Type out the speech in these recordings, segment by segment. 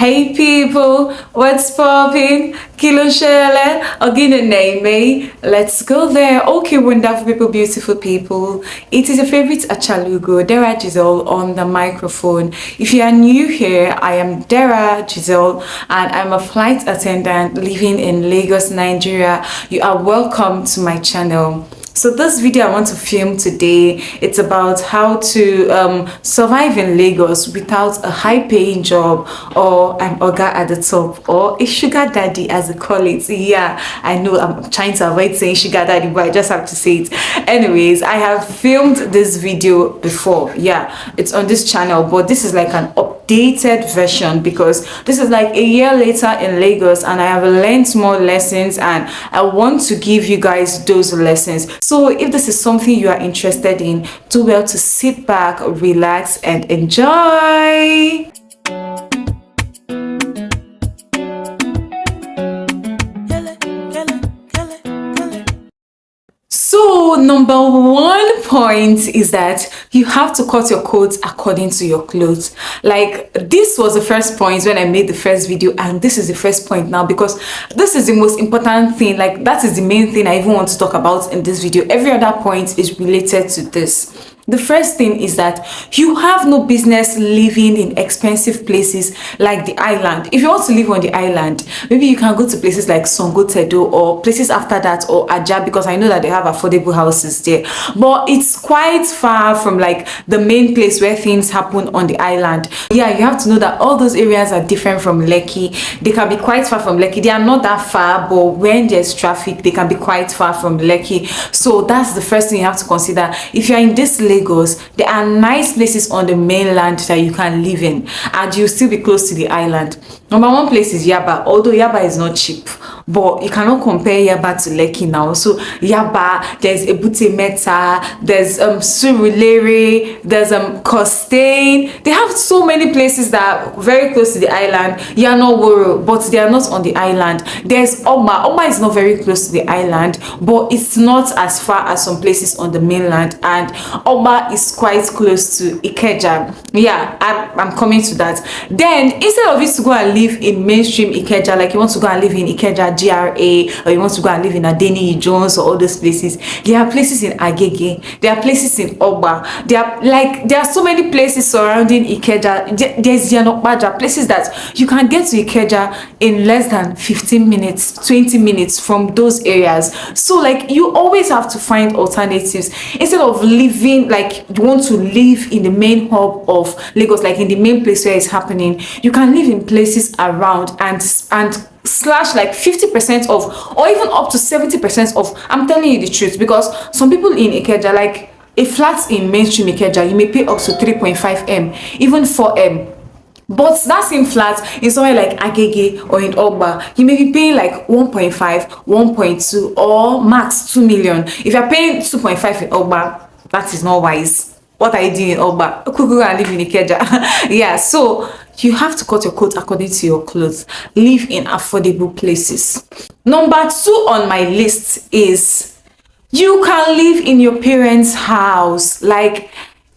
Hey people, what's poppin'? Kilo shele, again name me. Let's go there. Okay, wonderful people, beautiful people. It is your favorite Achalugo, Chidera Giselle on the microphone. If you are new here, I am Chidera Giselle and I'm a flight attendant living in Lagos, Nigeria. You are welcome to my channel. So this video I want to film today, it's about how to survive in Lagos without a high-paying job or an oga at the top or a sugar daddy as they call it. Yeah, I know I'm trying to avoid saying sugar daddy, but I just have to say it. Anyways, I have filmed this video before. Yeah, it's on this channel, but this is like an updated version because this is like a year later in Lagos and I have learned more lessons and I want to give you guys those lessons. So if this is something you are interested in, do well to sit back, relax and enjoy. So number one point is that you have to cut your coat according to your clothes. Like this was the first point when I made the first video and this is the first point now because this is the most important thing. Like that is the main thing I even want to talk about in this video. Every other point is related to this. The first thing is that you have no business living in expensive places like the island. If you want to live on the island, maybe you can go to places like Songo Tedo or places after that or Aja because I know that they have affordable houses there. But it's quite far from like the main place where things happen on the island. Yeah, you have to know that all those areas are different from Lekki. They can be quite far from Lekki. They are not that far, but when there's traffic, they can be quite far from Lekki. So that's the first thing you have to consider. If you're in this Lagos, there are nice places on the mainland that you can live in and you'll still be close to the island. Number one place is Yaba, although Yaba is not cheap, but you cannot compare Yaba to Lekki now. So Yaba, there's Ebute Meta, there's Surulere, there's Costain. They have so many places that are very close to the island. Yanoworo, but they are not on the island. There's Oma. Oma is not very close to the island, but it's not as far as some places on the mainland. And Oma is quite close to Ikeja. Yeah, I'm coming to that. Then instead of you to go and live in mainstream Ikeja, like you want to go and live in Ikeja GRA or you want to go and live in Adeni Jones or all those places, there are places in Agege, there are places in Oba, there are so many places surrounding Ikeja. There's Yanokbaja, places that you can get to Ikeja in less than 15 minutes 20 minutes from those areas. So like you always have to find alternatives instead of living like you want to live in the main hub of Lagos, like in the main place where it's happening. You can live in places around and slash like 50% off or even up to 70% off. I'm telling you the truth because some people in Ikeja, like a flat in mainstream Ikeja, you may pay up to 3.5M, even 4M. But that same flat in somewhere like Agege or in Oba, you may be paying like 1.5, 1.2 or max 2 million. If you're paying 2.5 in Oba, that is not wise. What are you doing in Oba? Kuku and live in Ikeja. Yeah, so you have to cut your coat according to your clothes. Live in affordable places. Number 2 on my list is you can live in your parents' house. Like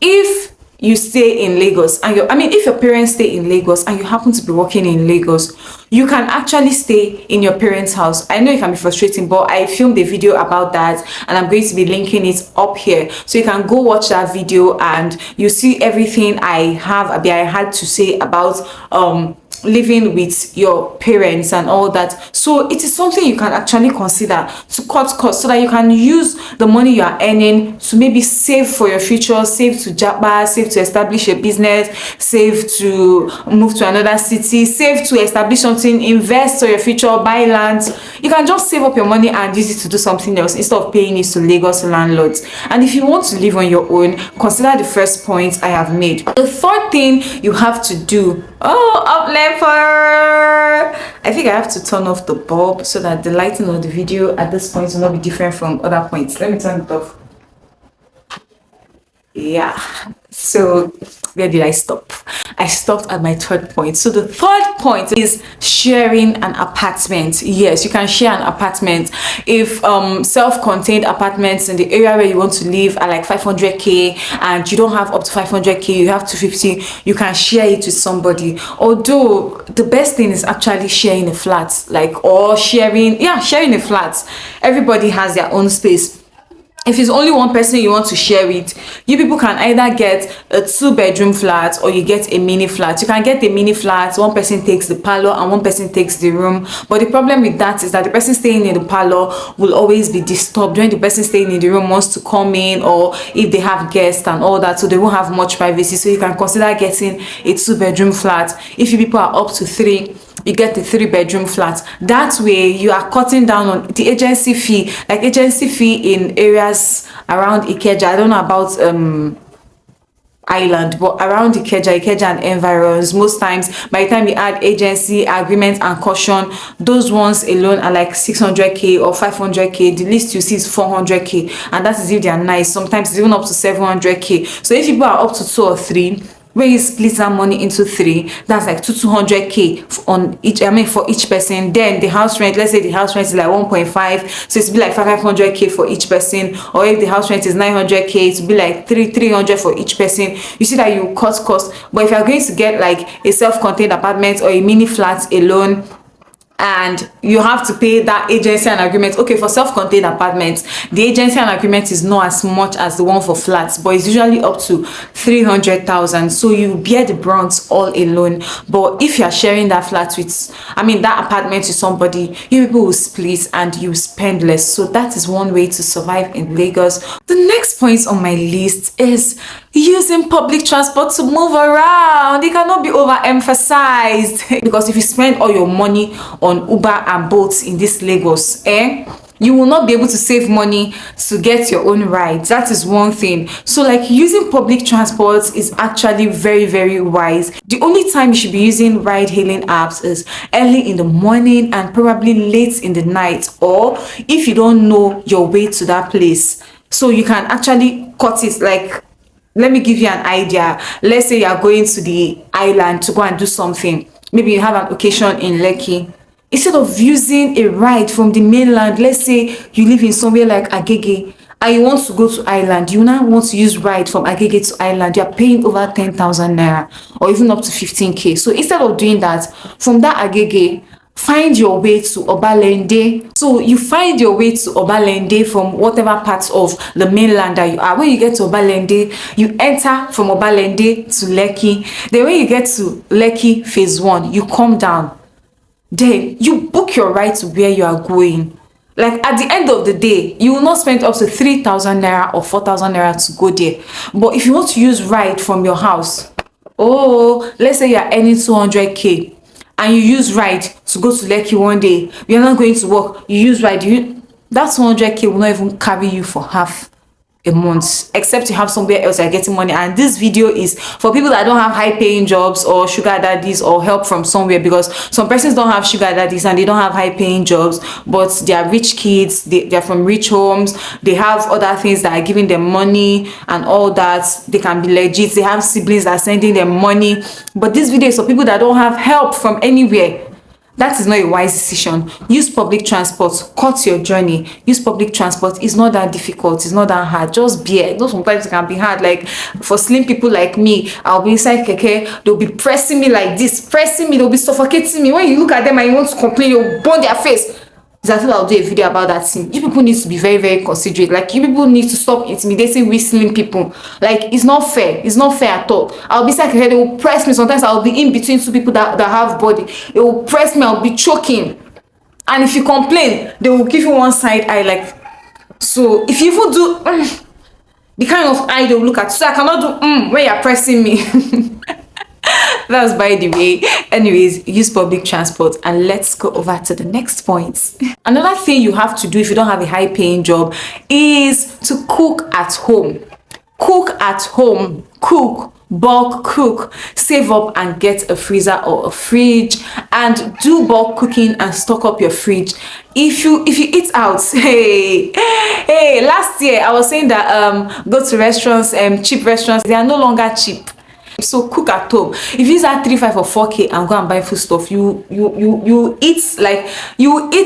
if you stay in Lagos and if your parents stay in Lagos and you happen to be working in Lagos, you can actually stay in your parents' house. I know it can be frustrating, but I filmed a video about that and I'm going to be linking it up here, so you can go watch that video and you see everything I had to say about living with your parents and all that. So it is something you can actually consider to cut costs so that you can use the money you are earning to maybe save for your future, save to japa, save to establish a business, save to move to another city, save to establish something, invest for your future, buy land. You can just save up your money and use it to do something else instead of paying it to Lagos landlords. And if you want to live on your own, consider the first point I have made. The third thing you have to do, up level, I think I have to turn off the bulb so that the lighting of the video at this point will not be different from other points. Let me turn it off. Yeah, So where did I stop? I stopped at my third point. So the third point is sharing an apartment. Yes, you can share an apartment. If self-contained apartments in the area where you want to live are like 500k and you don't have up to 500k, you have 250, you can share it with somebody. Although the best thing is actually sharing a flat, like, or sharing a flat. Everybody has their own space. If it's only one person you want to share with, you people can either get a 2-bedroom flat or you get a mini flat. You can get a mini flat, one person takes the parlor and one person takes the room. But the problem with that is that the person staying in the parlor will always be disturbed when the person staying in the room wants to come in, or if they have guests and all that, so they won't have much privacy. So you can consider getting a 2-bedroom flat. If you people are up to 3, you get the 3-bedroom flat. That way you are cutting down on the agency fee. Like agency fee in areas around Ikeja, I don't know about island, but around Ikeja and environs, most times by the time you add agency, agreement and caution, those ones alone are like 600k or 500k. The least you see is 400k, and that is if they are nice. Sometimes it's even up to 700k. So if people are up to 2 or 3, when you split that money into 3, that's like 200k on each, I mean, for each person. Then the house rent, let's say the house rent is like 1.5, so it's be like 500k for each person. Or if the house rent is 900k, it will be like 300 for each person. You see that you cut cost. But if you're going to get like a self-contained apartment or a mini flat alone, and you have to pay that agency and agreement. Okay, for self-contained apartments, the agency and agreement is not as much as the one for flats, but it's usually up to 300,000. So you bear the brunt all alone. But if you're sharing that flat with, I mean, that apartment with somebody, you people will split and you spend less. So that is one way to survive in Lagos. The next point on my list is using public transport to move around. It cannot be overemphasized because if you spend all your money on Uber and Bolt in this Lagos, you will not be able to save money to get your own ride. That is one thing. So like using public transport is actually very, very wise. The only time you should be using ride hailing apps is early in the morning and probably late in the night, or if you don't know your way to that place. So you can actually cut it. Like, let me give you an idea. Let's say you are going to the island to go and do something. Maybe you have an occasion in Lekki. Instead of using a ride from the mainland, let's say you live in somewhere like Agege and you want to go to island, you now want to use ride from Agege to island, you are paying over 10,000 naira or even up to 15k. So instead of doing that, from that Agege, find your way to Obalende. So you find your way to Obalende from whatever parts of the mainland that you are. When you get to Obalende, you enter from Obalende to Lekki. Then when you get to Lekki phase 1, you come down. Then you book your ride to where you are going. Like at the end of the day, you will not spend up to 3,000 naira or 4,000 naira to go there. But if you want to use ride from your house, let's say you are earning 200k and you use ride to go to Lekki one day, you're not going to work, you use ride, that 200k will not even carry you for half a month, except you have somewhere else you're getting money. And this video is for people that don't have high-paying jobs or sugar daddies or help from somewhere, because some persons don't have sugar daddies and they don't have high-paying jobs, but they are rich kids, they're from rich homes, they have other things that are giving them money and all that. They can be legit, they have siblings that are sending them money. But this video is for people that don't have help from anywhere. That is not a wise decision. Use public transport, cut your journey. Use public transport. It's not that difficult, it's not that hard. Just bear. Those sometimes it can be hard. Like for slim people like me, I'll be inside keke, they'll be pressing me like this, pressing me, they'll be suffocating me. When you look at them and you want to complain, you'll burn their face. Exactly, I'll do a video about that thing. You people need to be very, very considerate. Like you people need to stop intimidating we slim people. Like it's not fair. It's not fair at all. I'll be like, they will press me. Sometimes I'll be in between two people that have body. They will press me. I'll be choking. And if you complain, they will give you one side eye. Like, so if you even do the kind of eye they will look at, so I cannot do when you're pressing me. That's by the way. Anyways, use public transport, and let's go over to the next point. Another thing you have to do if you don't have a high-paying job is to cook at home. Cook at home. Cook. bulk cook, save up and get a freezer or a fridge, and do bulk cooking and stock up your fridge. If you eat out, hey, last year I was saying that go to restaurants, cheap restaurants, they are no longer cheap. So cook at home. If you use that 3, 5 or 4K and go and buy food stuff, you eat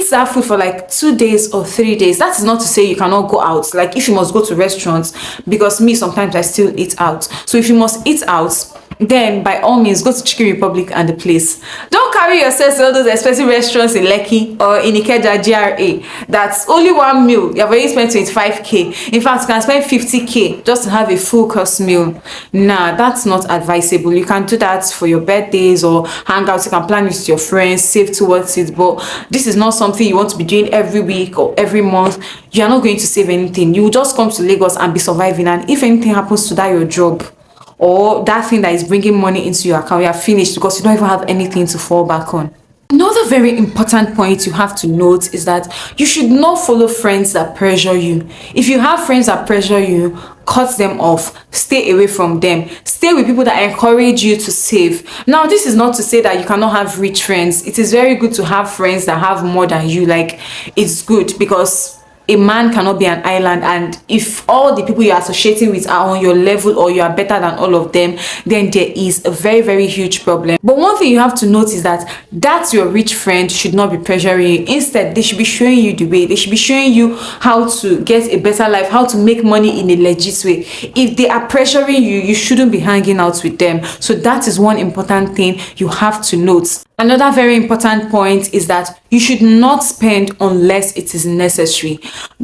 that food for like 2 days or 3 days. That is not to say you cannot go out, like if you must go to restaurants, because me sometimes I still eat out. So if you must eat out, then by all means go to Chicken Republic and the place. Don't carry yourself to all those expensive restaurants in Lekki or in Ikeja GRA. That's only one meal. You have already spent 25K. In fact, you can spend 50K just to have a full course meal. Nah, that's not advisable. You can do that for your birthdays or hangouts. You can plan it with your friends, save towards it. But this is not something you want to be doing every week or every month. You are not going to save anything. You will just come to Lagos and be surviving. And if anything happens to that your job, or that thing that is bringing money into your account, you are finished because you don't even have anything to fall back on. Another very important point you have to note is that you should not follow friends that pressure you. If you have friends that pressure you, cut them off, stay away from them, stay with people that encourage you to save. Now, this is not to say that you cannot have rich friends. It is very good to have friends that have more than you. Like, it's good because a man cannot be an island, and if all the people you're associating with are on your level or you are better than all of them, then there is a very, very huge problem. But one thing you have to note is that your rich friend should not be pressuring you. Instead, they should be showing you the way. They should be showing you how to get a better life, how to make money in a legit way. If they are pressuring you, you shouldn't be hanging out with them. So that is one important thing you have to note. Another very important point is that you should not spend unless it is necessary.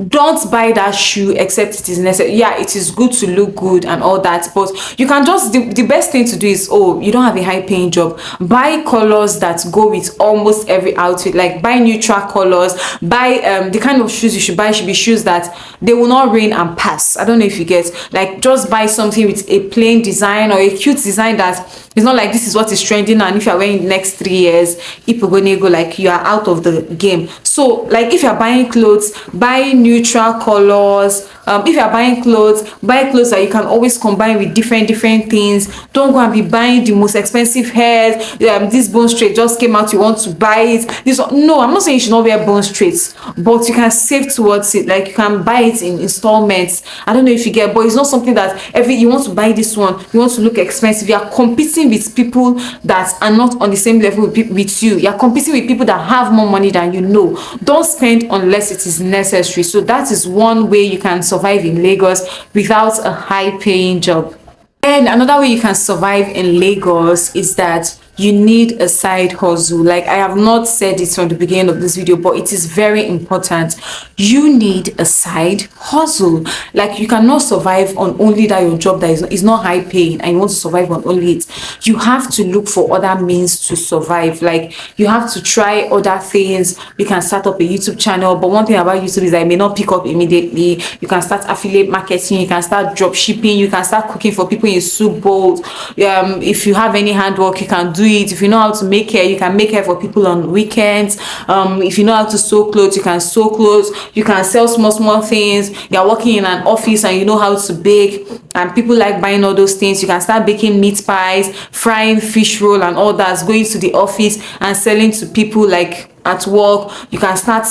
Don't buy that shoe except it is necessary. Yeah, it is good to look good and all that, but you can just, the best thing to do is, oh, you don't have a high paying job, buy colors that go with almost every outfit. Like buy neutral colors, buy the kind of shoes you should buy should be shoes that they will not rain and pass. I don't know if you get, like, just buy something with a plain design or a cute design that it's not like this is what is trending, and if you're wearing the next 3 years, people gonna go like you are out of the game. So like if you're buying clothes, buy neutral colors. If you're buying clothes, buy clothes that you can always combine with different things. Don't go and be buying the most expensive hairs. This bone straight just came out, you want to buy it. This one, no, I'm not saying you should not wear bone straights, but you can save towards it. Like you can buy it in installments. I don't know if you get, but it's not something that you want to buy this one, you want to look expensive. You are competing with people that are not on the same level with you. You are competing with people that have more money than you know. Don't spend unless it is necessary. So that is one way you can survive in Lagos without a high-paying job. And another way you can survive in Lagos is that you need a side hustle. Like I have not said it from the beginning of this video, but it is very important. You need a side hustle. Like you cannot survive on only that your job that is not high paying and you want to survive on only it. You have to look for other means to survive. Like you have to try other things. You can start up a YouTube channel, but one thing about YouTube is that it may not pick up immediately. You can start affiliate marketing, you can start drop shipping, you can start cooking for people in soup bowls. If you have any handwork, you can do it. If you know how to make hair, you can make hair for people on weekends. If you know how to sew clothes, you can sew clothes. You can sell small things. You're working in an office and you know how to bake, and people like buying all those things. You can start baking meat pies, frying fish roll and all that, going to the office and selling to people like at work. You can start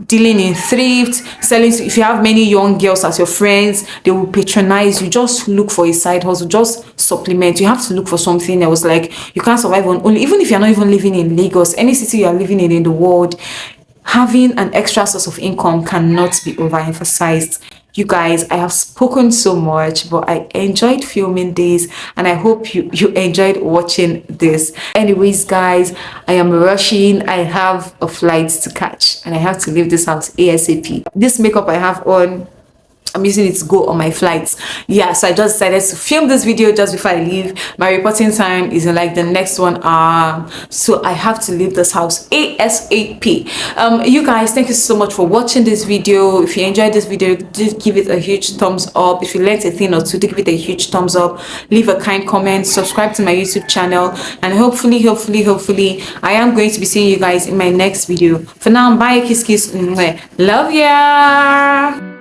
dealing in thrift, selling. If you have many young girls as your friends, they will patronize you. Just look for a side hustle, just supplement. You have to look for something else. Like you can't survive on only, even if you're not even living in Lagos, any city you are living in the world, having an extra source of income cannot be overemphasized. You guys, I have spoken so much, but I enjoyed filming this and I hope you enjoyed watching this. Anyways, guys, I am rushing. I have a flight to catch and I have to leave this house ASAP. This makeup I have on, I'm using it to go on my flights. Yeah, so I just decided to film this video just before I leave. My reporting time is in like the next 1 hour, so I have to leave this house ASAP. You guys, thank you so much for watching this video. If you enjoyed this video, do give it a huge thumbs up. If you learned a thing or two, do give it a huge thumbs up. Leave a kind comment, subscribe to my YouTube channel, and hopefully I am going to be seeing you guys in my next video. For now, bye, kiss, love ya.